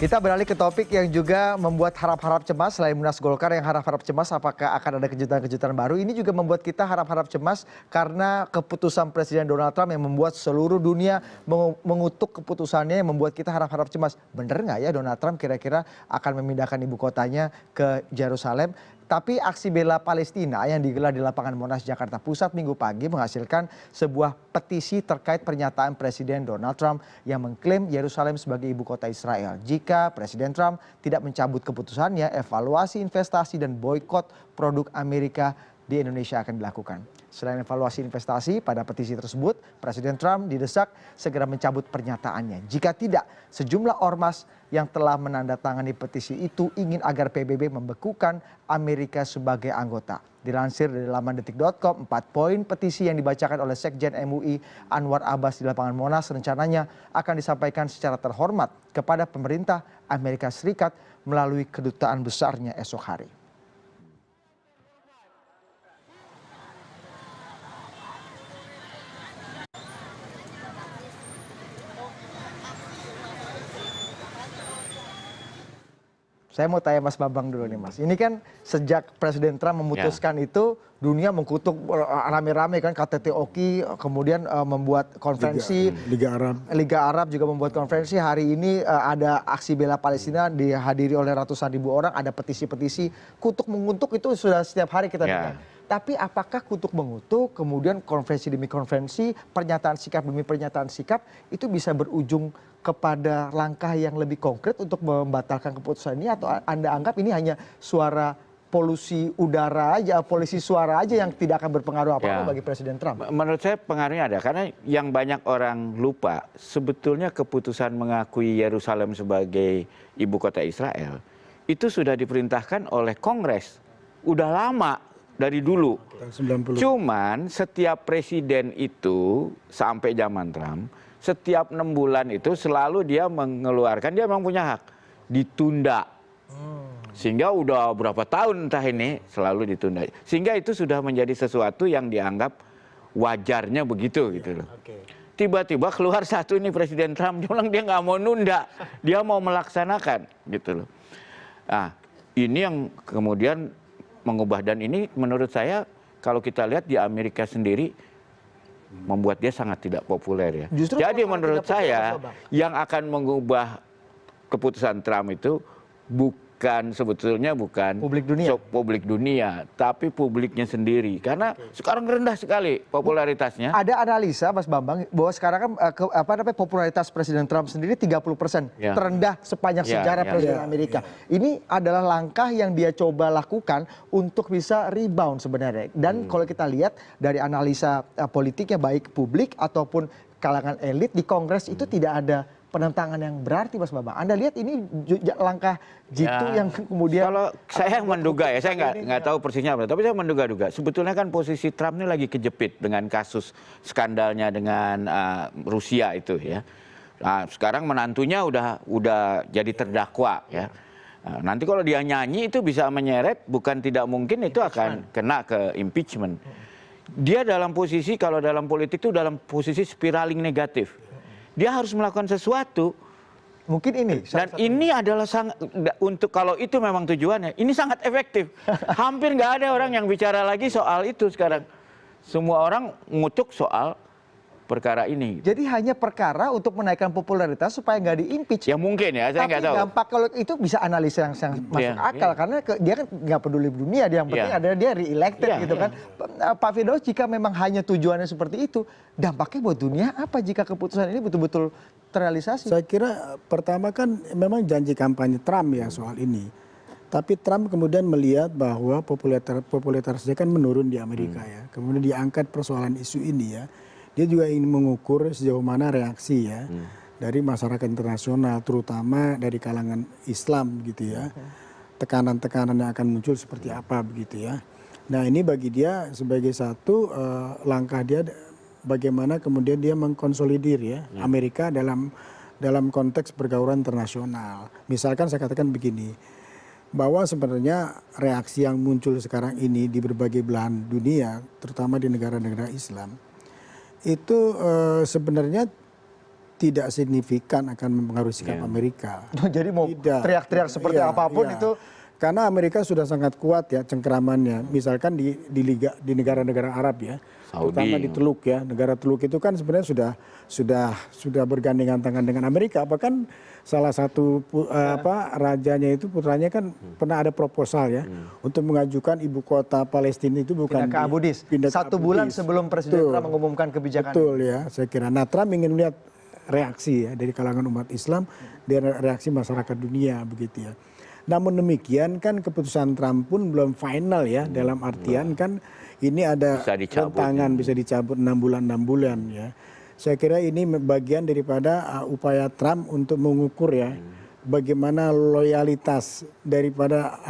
Kita beralih ke topik yang juga membuat harap-harap cemas. Selain Munas Golkar yang harap-harap cemas apakah akan ada kejutan-kejutan baru, ini juga membuat kita harap-harap cemas karena keputusan Presiden Donald Trump yang membuat seluruh dunia mengutuk keputusannya, yang membuat kita harap-harap cemas. Bener nggak ya Donald Trump kira-kira akan memindahkan ibu kotanya ke Yerusalem? Tapi aksi bela Palestina yang digelar di lapangan Monas Jakarta Pusat Minggu pagi menghasilkan sebuah petisi terkait pernyataan Presiden Donald Trump yang mengklaim Yerusalem sebagai ibu kota Israel. Jika Presiden Trump tidak mencabut keputusannya, evaluasi investasi dan boikot produk Amerika di Indonesia akan dilakukan. Selain evaluasi investasi, pada petisi tersebut Presiden Trump didesak segera mencabut pernyataannya. Jika tidak, sejumlah ormas yang telah menandatangani petisi itu ingin agar PBB membekukan Amerika sebagai anggota. Dilansir dari laman detik.com, 4 poin petisi yang dibacakan oleh Sekjen MUI Anwar Abbas di lapangan Monas rencananya akan disampaikan secara terhormat kepada pemerintah Amerika Serikat melalui kedutaan besarnya esok hari. Saya mau tanya Mas Bambang dulu nih Mas. Ini kan sejak Presiden Trump memutuskan itu, dunia mengkutuk rame-rame kan, KTT Oki, kemudian membuat konferensi. Liga Arab juga membuat konferensi. Hari ini ada aksi bela Palestina dihadiri oleh ratusan ribu orang, ada petisi-petisi. Kutuk mengutuk itu sudah setiap hari kita dengar. Tapi apakah kutuk mengutuk, kemudian konferensi demi konferensi, pernyataan sikap demi pernyataan sikap, itu bisa berujung kepada langkah yang lebih konkret untuk membatalkan keputusan ini, atau Anda anggap ini hanya suara polusi udara aja, polusi suara aja yang tidak akan berpengaruh apa-apa bagi Presiden Trump? Menurut saya pengaruhnya ada, karena yang banyak orang lupa, sebetulnya keputusan mengakui Yerusalem sebagai ibu kota Israel itu sudah diperintahkan oleh Kongres, udah lama dari dulu. Cuman setiap presiden itu sampai zaman Trump, setiap 6 bulan itu selalu dia mengeluarkan, dia memang punya hak ditunda. Sehingga udah berapa tahun entah ini selalu ditunda. Sehingga itu sudah menjadi sesuatu yang dianggap wajarnya begitu gitu loh. Tiba-tiba keluar satu ini Presiden Trump, dia bilang dia nggak mau nunda, dia mau melaksanakan gitu loh. Nah, ini yang kemudian mengubah, dan ini menurut saya kalau kita lihat di Amerika sendiri membuat dia sangat tidak populer ya. Justru jadi menurut saya yang akan mengubah keputusan Trump itu sebetulnya bukan publik dunia, tapi publiknya sendiri. Karena sekarang rendah sekali popularitasnya. Ada analisa Mas Bambang bahwa sekarang kan popularitas Presiden Trump sendiri 30%, terendah sepanjang sejarah Presiden Amerika. Ini adalah langkah yang dia coba lakukan untuk bisa rebound sebenarnya. Dan kalau kita lihat dari analisa politiknya, baik publik ataupun kalangan elit di Kongres, itu tidak ada penentangan yang berarti Mas Bambang. Anda lihat ini langkah jitu yang kemudian... Kalau saya menduga ya, saya nggak tahu persisnya apa, tapi saya menduga-duga. Sebetulnya kan posisi Trump ini lagi kejepit dengan kasus skandalnya dengan Rusia itu ya. Nah, sekarang menantunya udah jadi terdakwa ya. Nah, nanti kalau dia nyanyi itu bisa menyeret, bukan tidak mungkin itu akan kena ke impeachment. Dia dalam posisi, kalau dalam politik itu dalam posisi spiraling negatif. Dia harus melakukan sesuatu. Mungkin ini. Dan ini adalah sangat, untuk kalau itu memang tujuannya, ini sangat efektif. Hampir nggak ada orang yang bicara lagi soal itu sekarang. Semua orang ngutuk soal perkara ini. Jadi hanya perkara untuk menaikkan popularitas supaya nggak di-impeach. Ya mungkin ya, saya nggak tahu. Tapi dampak kalau itu bisa analisa yang masuk akal. Karena dia kan nggak peduli dunia, yang penting adalah dia re-elected gitu kan. Pak Firdaus, jika memang hanya tujuannya seperti itu, dampaknya buat dunia apa jika keputusan ini betul-betul terrealisasi? Saya kira pertama kan memang janji kampanye Trump ya soal ini. Tapi Trump kemudian melihat bahwa popularitasnya kan menurun di Amerika ya. Kemudian diangkat persoalan isu ini ya. Dia juga ingin mengukur sejauh mana reaksi ya dari masyarakat internasional, terutama dari kalangan Islam gitu ya. Tekanan-tekanan yang akan muncul seperti apa begitu ya. Nah ini bagi dia sebagai satu langkah dia bagaimana kemudian dia mengkonsolidir ya Amerika dalam konteks pergaulan internasional. Misalkan saya katakan begini, bahwa sebenarnya reaksi yang muncul sekarang ini di berbagai belahan dunia, terutama di negara-negara Islam, itu sebenarnya tidak signifikan akan mempengaruhi sikap Amerika. Jadi mau Tidak. teriak-teriak seperti Iya, apapun iya. itu. Karena Amerika sudah sangat kuat ya cengkeramannya. Misalkan di negara-negara Arab ya, terutama di Teluk ya. Negara Teluk itu kan sebenarnya sudah bergandengan tangan dengan Amerika. Bahkan salah satu rajanya itu, putranya kan pernah ada proposal ya untuk mengajukan ibu kota Palestina itu bukan Pindah ke Abu Dis. pindah ke 1 Abu bulan Dis. sebelum Presiden Betul. Trump mengumumkan kebijakan. Betul ya, saya kira. Nah, Trump ingin melihat reaksi ya dari kalangan umat Islam, dari reaksi masyarakat dunia begitu ya. Namun demikian kan keputusan Trump pun belum final ya, dalam artian kan ini ada Bisa dicabut, rentangan bisa dicabut 6 bulan ya. Saya kira ini bagian daripada upaya Trump untuk mengukur ya bagaimana loyalitas daripada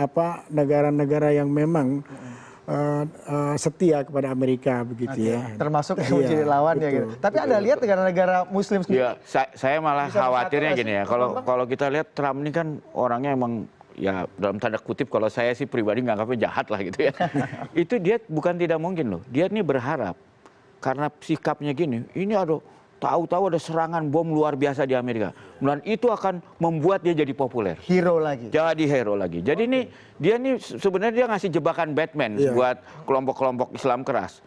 negara-negara yang memang setia kepada Amerika begitu ya. Termasuk yang Iya, menjadi lawannya betul. gitu. Tapi Anda lihat negara-negara Muslim sendiri. Ya, saya malah Bisa khawatirnya bersatu gini ya. nggak sih, Kalau kita lihat Trump ini kan orangnya emang ya dalam tanda kutip, kalau saya sih pribadi nganggapnya jahat lah gitu ya. Itu dia bukan tidak mungkin loh. Dia ini berharap karena sikapnya gini. Ini tahu-tahu ada serangan bom luar biasa di Amerika. Dan itu akan membuat dia jadi populer. Hero lagi. Jadi hero lagi. Jadi dia sebenarnya dia ngasih jebakan Batman buat kelompok-kelompok Islam keras.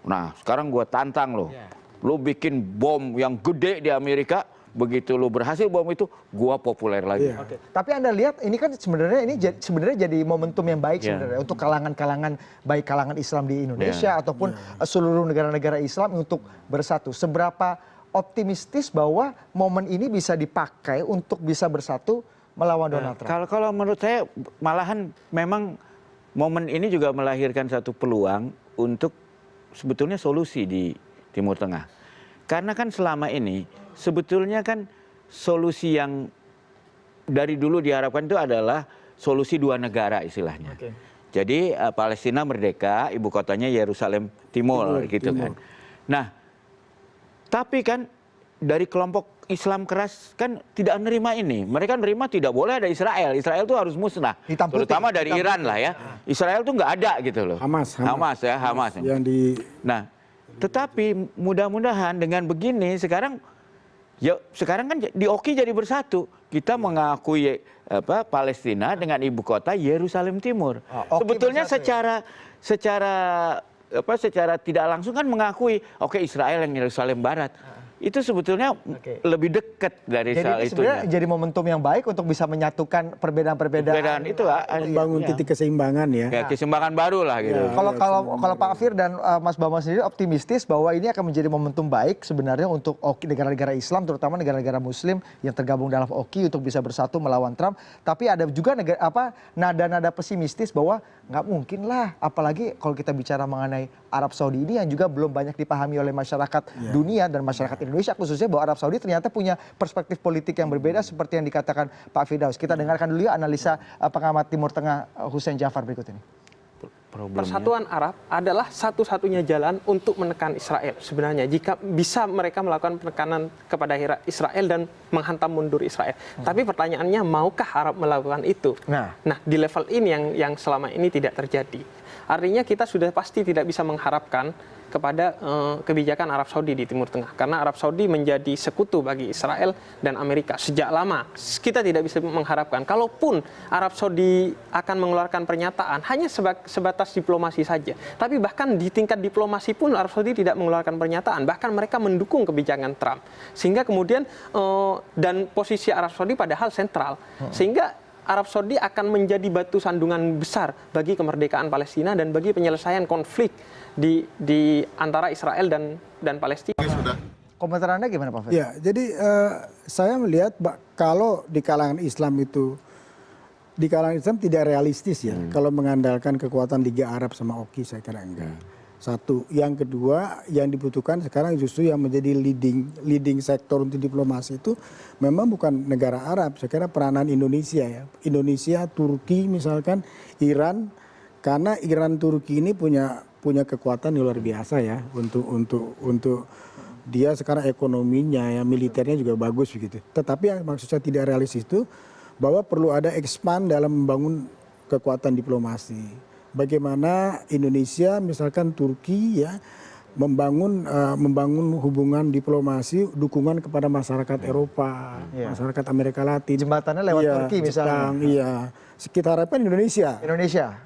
Nah, sekarang gua tantang lo. Lo bikin bom yang gede di Amerika, begitu lo berhasil bom itu, gua populer lagi. Oke. Tapi Anda lihat ini kan sebenarnya jadi momentum yang baik sebenarnya untuk kalangan-kalangan baik kalangan Islam di Indonesia ataupun seluruh negara-negara Islam untuk bersatu. Seberapa optimistis bahwa momen ini bisa dipakai untuk bisa bersatu melawan Donald Trump? Kalau menurut saya malahan memang momen ini juga melahirkan satu peluang untuk sebetulnya solusi di Timur Tengah. Karena kan selama ini sebetulnya kan solusi yang dari dulu diharapkan itu adalah solusi 2 negara istilahnya. Oke. Jadi Palestina merdeka, ibu kotanya Yerusalem Timur gitu kan. Nah, tapi kan dari kelompok Islam keras kan tidak menerima ini. Mereka menerima tidak boleh ada Israel. Israel itu harus musnah. Hitam putih. Terutama dari Iran lah ya. Israel itu nggak ada gitu loh. Hamas. Hamas. Nah, tetapi mudah-mudahan dengan begini sekarang kan di Oki jadi bersatu. Kita mengakui Palestina dengan ibu kota Yerusalem Timur. Sebetulnya secara tidak langsung kan mengakui Israel yang Yerusalem Barat. Itu sebetulnya lebih dekat dari soal Jadi itu. sebenarnya jadi momentum yang baik untuk bisa menyatukan perbedaan-perbedaan itu membangun titik keseimbangan ya. ya, keseimbangan baru lah gitu. Kalau Pak Afir dan Mas Bambang sendiri optimistis bahwa ini akan menjadi momentum baik sebenarnya untuk negara-negara Islam, terutama negara-negara Muslim yang tergabung dalam OKI untuk bisa bersatu melawan Trump. Tapi ada juga nada-nada pesimistis bahwa nggak mungkin lah, apalagi kalau kita bicara mengenai Arab Saudi ini yang juga belum banyak dipahami oleh masyarakat dunia dan masyarakat Indonesia khususnya, bahwa Arab Saudi ternyata punya perspektif politik yang berbeda seperti yang dikatakan Pak Firdaus. Kita dengarkan dulu ya analisa pengamat Timur Tengah Hussein Jafar berikut ini. Persatuan Arab adalah satu-satunya jalan untuk menekan Israel sebenarnya. Jika bisa mereka melakukan penekanan kepada Israel dan menghantam mundur Israel. Tapi pertanyaannya, maukah Arab melakukan itu? Nah, di level ini yang selama ini tidak terjadi. Artinya kita sudah pasti tidak bisa mengharapkan kepada kebijakan Arab Saudi di Timur Tengah. Karena Arab Saudi menjadi sekutu bagi Israel dan Amerika sejak lama. Kita tidak bisa mengharapkan. Kalaupun Arab Saudi akan mengeluarkan pernyataan, hanya sebatas diplomasi saja. Tapi bahkan di tingkat diplomasi pun Arab Saudi tidak mengeluarkan pernyataan. Bahkan mereka mendukung kebijakan Trump. Sehingga kemudian, dan posisi Arab Saudi padahal sentral. Sehingga Arab Saudi akan menjadi batu sandungan besar bagi kemerdekaan Palestina dan bagi penyelesaian konflik di antara Israel dan Palestina. Komentar Anda gimana Pak Firdaus? Ya, jadi saya melihat kalau di kalangan Islam tidak realistis ya kalau mengandalkan kekuatan Liga Arab sama OKI, saya kira enggak. Satu, yang kedua yang dibutuhkan sekarang justru yang menjadi leading sektor untuk diplomasi itu memang bukan negara Arab. Saya kira peranan Indonesia ya. Indonesia, Turki misalkan, Iran, karena Iran Turki ini punya kekuatan yang luar biasa ya untuk dia sekarang ekonominya ya, militernya juga bagus begitu. Tetapi yang maksud saya tidak realistis itu bahwa perlu ada expand dalam membangun kekuatan diplomasi. Bagaimana Indonesia misalkan Turki ya membangun hubungan diplomasi, dukungan kepada masyarakat Eropa, masyarakat Amerika Latin. Jembatannya lewat Turki misalnya. Jepang, iya. Kita harapkan Indonesia.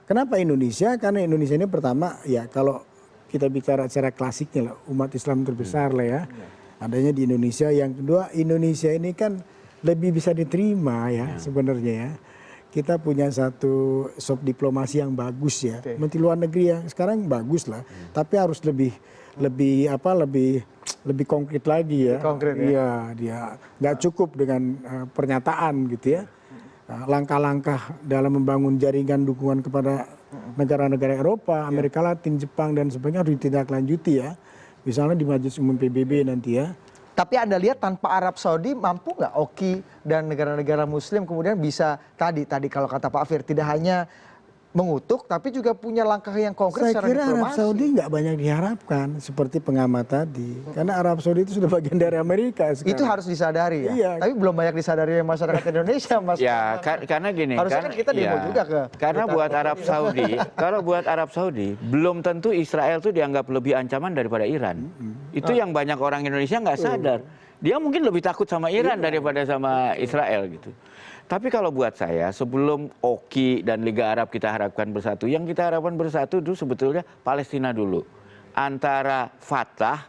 Kenapa Indonesia? Karena Indonesia ini pertama, ya kalau kita bicara secara klasiknya lah, umat Islam terbesar lah ya. Adanya di Indonesia. Yang kedua, Indonesia ini kan lebih bisa diterima ya sebenarnya ya. Kita punya satu soft diplomasi yang bagus ya. Menteri luar negeri yang sekarang bagus lah, tapi harus lebih konkret lagi ya. Iya, dia nggak cukup dengan pernyataan gitu ya. Langkah-langkah dalam membangun jaringan dukungan kepada negara-negara Eropa, Amerika Latin, Jepang dan sebagainya harus ditindaklanjuti ya. Misalnya di Majelis Umum PBB nanti ya. Tapi Anda lihat tanpa Arab Saudi mampu nggak Oki dan negara-negara Muslim kemudian bisa tadi kalau kata Pak Fir tidak hanya mengutuk tapi juga punya langkah yang konkret Saya secara kira diplomasi. Arab Saudi nggak banyak diharapkan seperti pengamat tadi. Karena Arab Saudi itu sudah bagian dari Amerika sekarang. Itu harus disadari ya. Iya. Tapi belum banyak disadari masyarakat Indonesia, Mas. Ya, karena gini. Harusnya kan kita demo juga ke. Karena buat Arab Saudi, kalau buat Arab Saudi, belum tentu Israel itu dianggap lebih ancaman daripada Iran. Itu yang banyak orang Indonesia nggak sadar. Dia mungkin lebih takut sama Iran daripada sama Israel gitu. Tapi kalau buat saya, sebelum Oki dan Liga Arab kita harapkan bersatu, yang kita harapkan bersatu itu sebetulnya Palestina dulu. Antara Fatah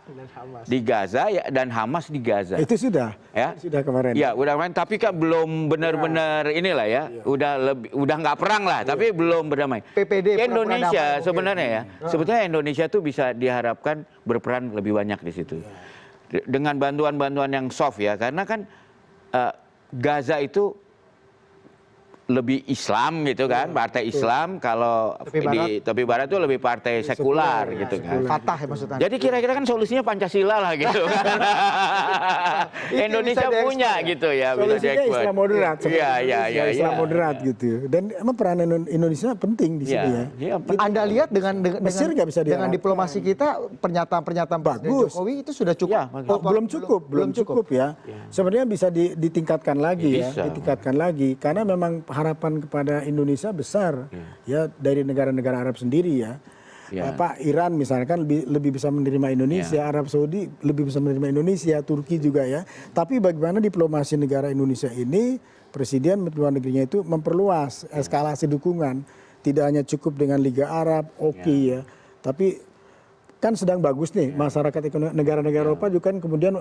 di Gaza dan Hamas di Gaza. Itu sudah. Ya. Sudah kemarin. Ya, udah kemarin. Tapi kan belum benar-benar inilah ya. Udah nggak perang lah, tapi belum berdamai. PPD Indonesia sebenarnya ya. Sebetulnya Indonesia tuh bisa diharapkan berperan lebih banyak di situ. Dengan bantuan-bantuan yang soft ya, karena kan Gaza itu lebih Islam gitu kan, partai Islam. Kalau di tepi barat itu lebih partai sekular gitu kan. Fatah ya maksudnya. Jadi kira-kira kan solusinya Pancasila lah gitu kan. Indonesia punya gitu ya. Solusinya Islam moderat. Iya. Islam moderat gitu. Dan emang peran Indonesia penting di sini ya. Anda lihat dengan Mesir nggak bisa dengan diharapkan. diplomasi kita pernyataan Bagus. Jokowi itu sudah cukup. Ya, belum cukup ya. Sebenarnya bisa ditingkatkan lagi ya, ditingkatkan lagi karena memang harapan kepada Indonesia besar ya dari negara-negara Arab sendiri ya. Iran misalkan lebih bisa menerima Indonesia, Arab Saudi lebih bisa menerima Indonesia, Turki juga ya. Tapi bagaimana diplomasi negara Indonesia ini, Presiden Menteri Luar Negerinya itu memperluas eskalasi dukungan, tidak hanya cukup dengan Liga Arab, Oki ya, tapi kan sedang bagus nih masyarakat negara-negara Eropa juga kan kemudian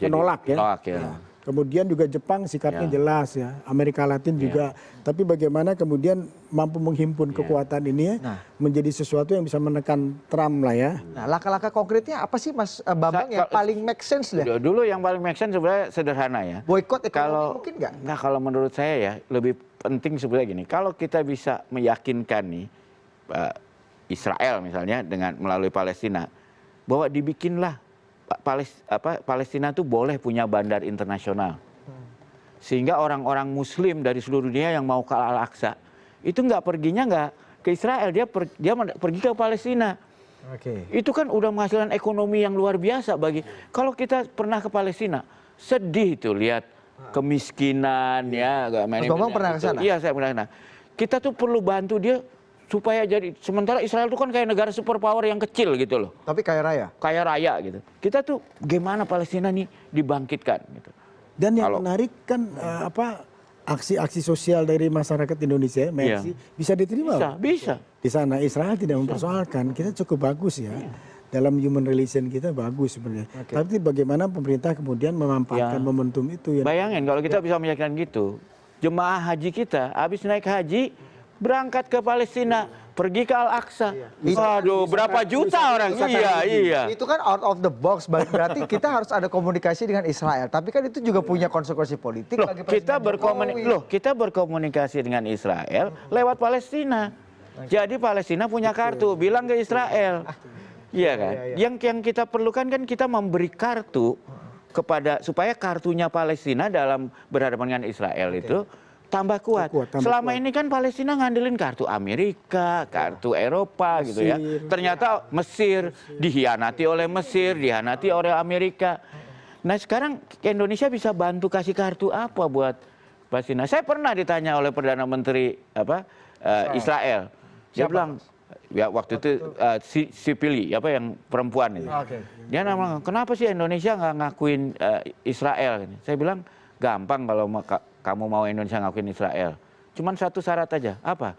menolak ya. Kemudian juga Jepang sikapnya jelas ya, Amerika Latin juga. Tapi bagaimana kemudian mampu menghimpun kekuatan ini menjadi sesuatu yang bisa menekan Trump lah ya. Nah, langkah-langkah konkretnya apa sih Mas Bambang yang paling make sense deh? Dulu yang paling make sense sebenarnya sederhana ya. Boykot ekonomi mungkin nggak? Nah, kalau menurut saya ya lebih penting sebenarnya gini. Kalau kita bisa meyakinkan nih Israel misalnya dengan melalui Palestina bahwa dibikinlah Palestina tuh boleh punya bandar internasional. Sehingga orang-orang Muslim dari seluruh dunia yang mau ke Al-Aqsa itu perginya nggak ke Israel, dia pergi ke Palestina. Itu kan udah menghasilkan ekonomi yang luar biasa bagi. Kalau kita pernah ke Palestina, sedih tuh lihat kemiskinan ya. Mas Bambang pernah ke sana? Iya, saya pernah ke sana. Kita tuh perlu bantu dia supaya jadi, sementara Israel itu kan kayak negara superpower yang kecil gitu loh. Tapi kaya raya. Kaya raya gitu. Kita tuh gimana Palestina nih dibangkitkan gitu. Dan yang menarik kan aksi-aksi sosial dari masyarakat Indonesia, bisa diterima. Bisa. Di sana Israel tidak mempersoalkan, kita cukup bagus ya. Dalam human relation kita bagus sebenarnya. Tapi bagaimana pemerintah kemudian memanfaatkan momentum itu ya. Bayangin kalau kita bisa meyakinkan gitu, jemaah haji kita habis naik haji berangkat ke Palestina, pergi ke Al-Aqsa. Waduh, berapa juta orang? Iya. Itu kan out of the box, berarti kita harus ada komunikasi dengan Israel. Tapi kan itu juga punya konsekuensi politik. Kita berkomunikasi dengan Israel lewat Palestina. Jadi Palestina punya kartu, bilang ke Israel. Iya kan? Yang kita perlukan kan kita memberi kartu supaya kartunya Palestina dalam berhadapan dengan Israel itu tambah kuat. Selama ini kan Palestina ngandelin kartu Amerika, kartu Eropa gitu ya. Ternyata Mesir dihianati oleh Mesir, dihianati oleh Amerika. Nah sekarang Indonesia bisa bantu kasih kartu apa buat Palestina? Saya pernah ditanya oleh Perdana Menteri Israel. Dia bilang Ya waktu itu Sipili apa yang perempuan itu. Oke. Dia bilang, kenapa sih Indonesia nggak ngakuin Israel? Saya bilang gampang kalau kamu mau Indonesia ngakuin Israel. Cuman satu syarat aja. Apa?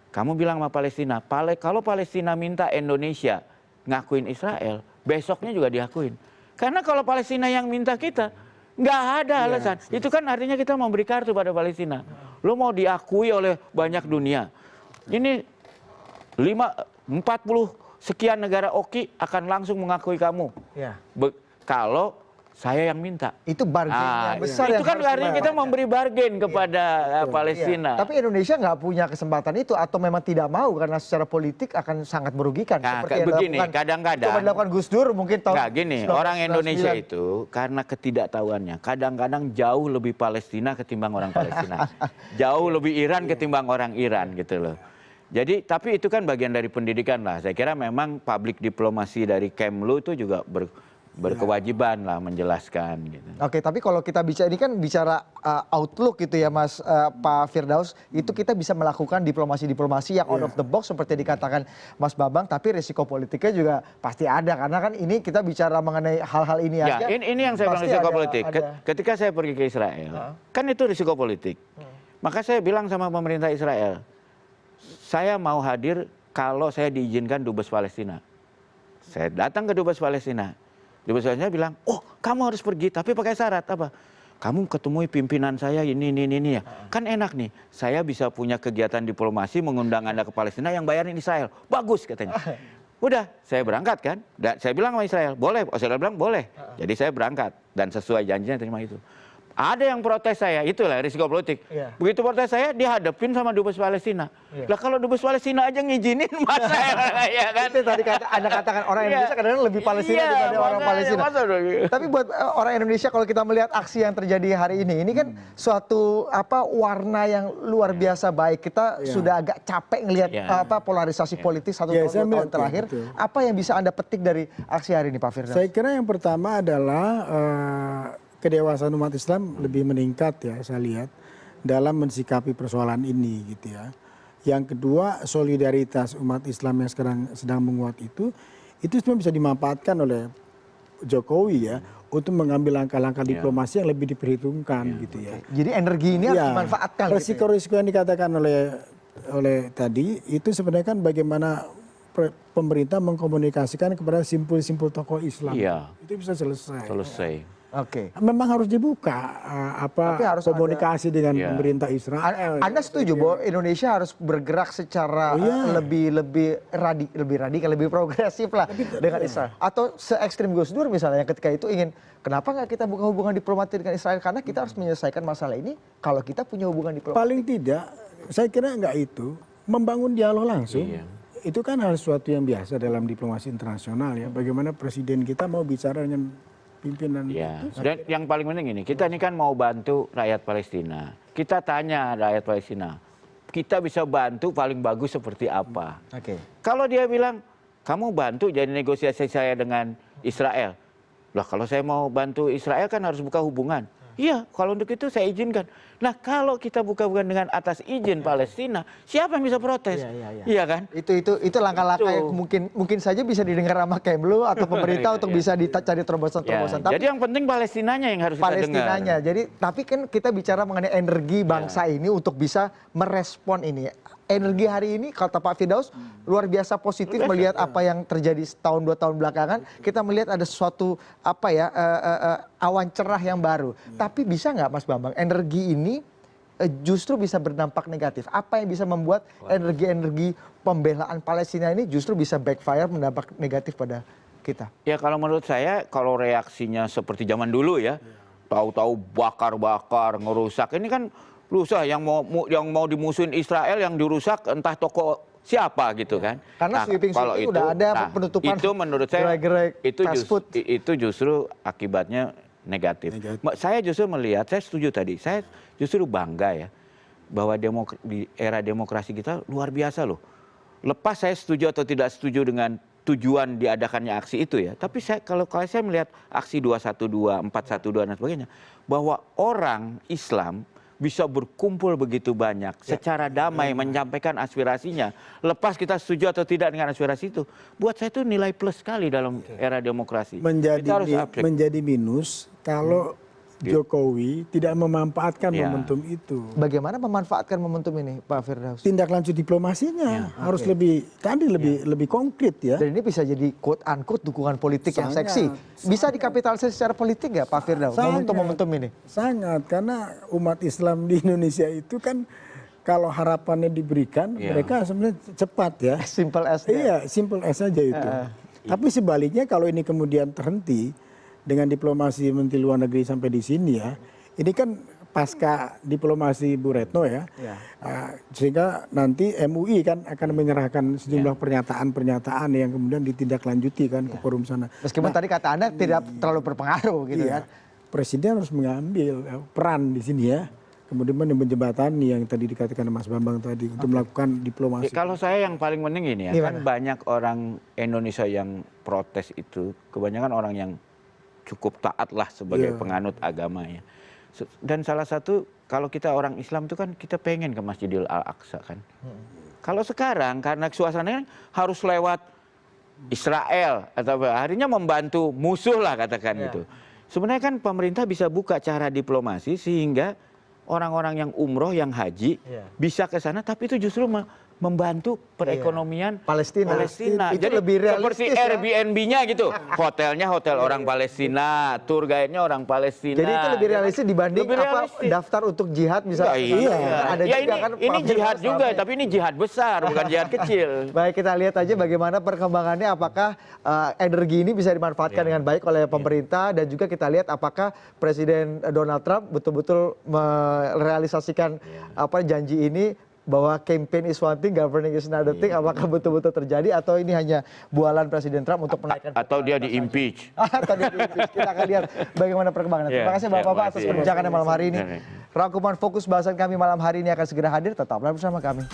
Kamu bilang sama Palestina, kalau Palestina minta Indonesia ngakuin Israel, besoknya juga diakuin. Karena kalau Palestina yang minta kita, nggak ada alasan. Itu kan artinya kita memberi kartu pada Palestina. Lo mau diakui oleh banyak dunia. Ini 40 sekian negara oki akan langsung mengakui kamu. Ya. Kalau saya yang minta. Itu bargain yang besar. Itu yang kan harus artinya kita memberi bargain kepada Palestina. Iya. Tapi Indonesia nggak punya kesempatan itu atau memang tidak mau karena secara politik akan sangat merugikan. Nah, Seperti yang begini, dilakukan- kadang-kadang coba dilakukan Gus Dur mungkin tahun. Nggak gini, 1999. orang Indonesia itu karena ketidaktahuannya kadang-kadang jauh lebih Palestina ketimbang orang Palestina. Jauh lebih Iran ketimbang orang Iran gitu loh. Jadi tapi itu kan bagian dari pendidikan lah. Saya kira memang public diplomasi dari Kemlu itu juga berkewajiban lah menjelaskan gitu. Oke, tapi kalau kita bicara ini kan bicara outlook gitu ya Mas Pak Firdaus, itu kita bisa melakukan diplomasi-diplomasi yang out of the box seperti dikatakan Mas Bambang, tapi risiko politiknya juga pasti ada karena kan ini kita bicara mengenai hal-hal ini Ya, aja. ini yang saya bilang pasti risiko ada- politik. ada- Ketika saya pergi ke Israel, kan itu risiko politik. Maka saya bilang sama pemerintah Israel, saya mau hadir kalau saya diizinkan dubes Palestina. Saya datang ke dubes Palestina. Dubes Palestina bilang, oh kamu harus pergi tapi pakai syarat apa? Kamu ketemui pimpinan saya ini ya. Kan enak nih, saya bisa punya kegiatan diplomasi mengundang Anda ke Palestina yang bayarin Israel. Bagus katanya. Udah, saya berangkat kan. Dan saya bilang sama Israel, boleh. Israel bilang boleh. Jadi saya berangkat dan sesuai janjinya terima itu. Ada yang protes saya, itulah risiko politik. Iya. Begitu protes saya, dihadapin sama dubes Palestina. Iya. Lah kalau dubes Palestina aja ngizinin, masa ya kan? Itu tadi Anda katakan orang Indonesia kadang-kadang lebih Palestina daripada orang Palestina. Tapi buat orang Indonesia kalau kita melihat aksi yang terjadi hari ini kan suatu warna yang luar biasa baik. Kita sudah agak capek ngelihat polarisasi politik satu Ya, tahun, saya 2 tahun melihat, terakhir. betul. Apa yang bisa Anda petik dari aksi hari ini Pak Firdaus? Saya kira yang pertama adalah kedewasaan umat Islam lebih meningkat ya saya lihat dalam mensikapi persoalan ini gitu ya. Yang kedua solidaritas umat Islam yang sekarang sedang menguat itu semua bisa dimanfaatkan oleh Jokowi ya untuk mengambil langkah-langkah diplomasi yang lebih diperhitungkan gitu ya. Jadi energi ini harus dimanfaatkan. Resiko-resiko yang dikatakan oleh tadi itu sebenarnya kan bagaimana pemerintah mengkomunikasikan kepada simpul-simpul tokoh Islam. Iya. Itu bisa selesai. Oke. Memang harus dibuka Tapi harus komunikasi dengan pemerintah Israel. Anda setuju bahwa Indonesia harus bergerak secara lebih radikal, lebih progresif lah dengan Israel? Atau se ekstrim Gus Dur misalnya yang ketika itu ingin, kenapa nggak kita buka hubungan diplomatik dengan Israel? Karena kita harus menyelesaikan masalah ini kalau kita punya hubungan diplomatik. Paling tidak, saya kira nggak itu. Membangun dialog langsung. Itu kan hal sesuatu yang biasa dalam diplomasi internasional ya. Bagaimana presiden kita mau bicara dengan pimpinan itu. Dan yang paling penting ini, kita ini kan mau bantu rakyat Palestina. Kita tanya rakyat Palestina, kita bisa bantu paling bagus seperti apa? Oke. Kalau dia bilang, kamu bantu jadi negosiasi saya dengan Israel. Lah kalau saya mau bantu Israel kan harus buka hubungan. Iya, kalau untuk itu saya izinkan. Nah kalau kita buka hubungan dengan atas izin Palestina, siapa yang bisa protes? Iya kan? Itu langkah-langkah yang mungkin saja bisa didengar sama Kemlu atau pemerintah untuk bisa dicari terobosan-terobosan. Jadi yang penting Palestinanya yang harus kita dengar. Palestinanya. Jadi tapi kan kita bicara mengenai energi bangsa ini untuk bisa merespon ini. Energi hari ini kata Pak Firdaus luar biasa positif melihat apa yang terjadi setahun 2 tahun belakangan. Kita melihat ada suatu awan cerah yang baru. Tapi bisa nggak Mas Bambang energi ini justru bisa berdampak negatif? Apa yang bisa membuat energi-energi pembelaan Palestina ini justru bisa backfire berdampak negatif pada kita? Ya kalau menurut saya kalau reaksinya seperti zaman dulu ya, tahu-tahu bakar-bakar, ngerusak. Ini kan rusak yang mau dimusuhin Israel yang dirusak entah toko siapa gitu kan. Karena sweeping udah ada penutupan. Itu menurut saya gerai-gerai itu justru akibatnya negatif. Saya justru melihat, saya setuju tadi, saya justru bangga ya bahwa di era demokrasi kita luar biasa loh. Lepas saya setuju atau tidak setuju dengan tujuan diadakannya aksi itu ya. Tapi kalau saya melihat aksi 212, 412 dan sebagainya, bahwa orang Islam bisa berkumpul begitu banyak secara damai menyampaikan aspirasinya, lepas kita setuju atau tidak dengan aspirasi itu, buat saya itu nilai plus sekali dalam era demokrasi. Kita harus appreciate. Menjadi minus kalau Jokowi tidak memanfaatkan momentum itu. Bagaimana memanfaatkan momentum ini, Pak Firdaus? Tindak lanjut diplomasinya harus lebih lebih konkret ya. Dan ini bisa jadi quote unquote dukungan politik yang seksi. Bisa dikapitalisasi secara politik nggak, Pak Firdaus? Momentum ini? Sangat, karena umat Islam di Indonesia itu kan kalau harapannya diberikan, mereka sebenarnya cepat ya. Simple as that. Iya, simple as saja itu. Tapi sebaliknya kalau ini kemudian terhenti dengan diplomasi Menteri Luar Negeri sampai di sini ya, ini kan pasca diplomasi Bu Retno ya, sehingga nanti MUI kan akan menyerahkan sejumlah pernyataan-pernyataan yang kemudian ditindaklanjuti kan ke forum sana. Meskipun tadi kata Anda tidak terlalu berpengaruh gitu kan. Presiden harus mengambil peran di sini ya. Kemudian menjembatani yang tadi dikatakan Mas Bambang tadi untuk melakukan diplomasi. Kalau saya yang paling penting ini ya, kan banyak orang Indonesia yang protes itu, kebanyakan orang yang cukup taat lah sebagai penganut agamanya. Dan salah satu, kalau kita orang Islam itu kan kita pengen ke Masjidil Al-Aqsa kan. Kalau sekarang karena suasananya harus lewat Israel atau akhirnya membantu musuh lah katakan gitu. Sebenarnya kan pemerintah bisa buka cara diplomasi sehingga orang-orang yang umroh, yang haji bisa ke sana, tapi itu justru membantu perekonomian Palestina. Itu jadi lebih seperti realistis ya. Airbnb-nya gitu. Hotelnya hotel orang Palestina, tour guide-nya orang Palestina. Jadi itu lebih realistis dibanding daftar untuk jihad misalnya. Ada juga ini, kan ini jihad juga, tapi ini jihad besar, bukan jihad kecil. Baik, kita lihat aja bagaimana perkembangannya, apakah energi ini bisa dimanfaatkan dengan baik oleh pemerintah, dan juga kita lihat apakah Presiden Donald Trump betul-betul merealisasikan janji ini, bahwa campaign is one thing, governing is another thing. Apakah betul-betul terjadi atau ini hanya bualan Presiden Trump untuk menaikkan atau dia di-impeach. Kita akan lihat bagaimana perkembangannya. Terima kasih Bapak-Bapak atas perbincangannya malam hari ini. Rangkuman fokus bahasan kami malam hari ini akan segera hadir, tetaplah bersama kami.